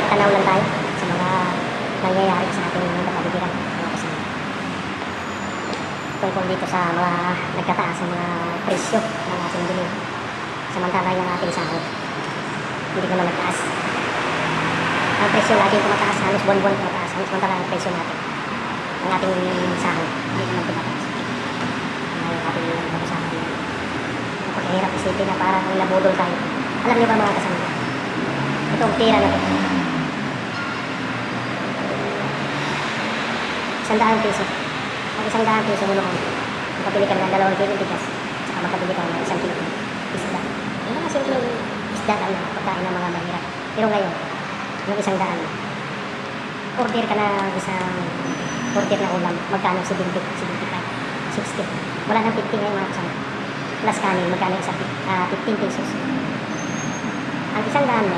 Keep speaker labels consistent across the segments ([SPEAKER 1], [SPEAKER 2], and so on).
[SPEAKER 1] Balik tanaw lang tayo sa mga nangyayari sa ating kapaligiran. Tungkol dito sa mga nagkataas ng mga presyo ng ating bili. Samantala yung ating sahod, hindi naman nagtaas. Ang presyo lagi tumataas, halos buwan-buwan tumataas. Samantala ang presyo natin, ang ating sahod, hindi naman tumataas. Yung ating pag-usapan niya. Napakahirap isipin na parang nabudol tayo. Alam niyo ba mga kasama? Itong tira na ito. 100 piso. Ang 100 piso mo noon, makapili ka ng 2 kilong bigas, saka makapili ka ng 1 kilong isda. Yung mga simpleng isda lang na pagkain ng mga mahirap. Pero ngayon, yung 100, order ka na isang order na ulam, magkano 70, 75, 60. Wala nang 50 ngayon mga kasama. Plus kanin, magkano isa 15 pesos. Ang 100 mo,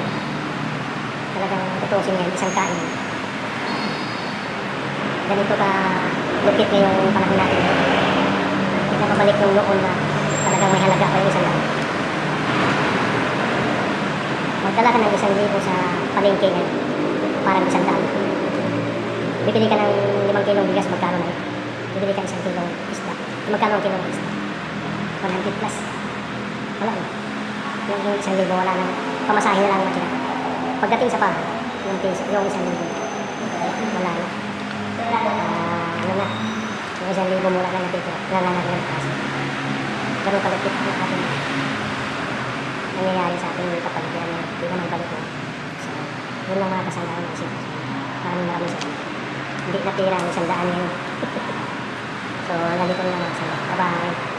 [SPEAKER 1] talagang tutusin ngayon, isang kain. Ganito ka lupit ngayong panahon natin. Hindi na mabalik yung noon na talagang may halaga pa yung 100. Magdala ka ng 1,000 sa palengke ngayon, parang 100. Bibili ka ng 5 kilong bigas, magkano na yun? Bibili ka ng 1 kilong isda. Magkano ang kilong isda? 100 plus. Wala na. Yung 1,000, wala na. Pamasahin na lang natin. Pagdating sa bahay, yung 1,000, wala na. Ano na, yung 1,000 mula na natin ito, nananagyan ng kaso. Ganun kalupit ang ating nangyayari sa ating kapaligiran na hindi naman balik na. So, yun lang mga kasanggaan na isip. Maraming sa hindi natira ang 100 ngayon. So, nalito na mga kasanggaan. Bye-bye!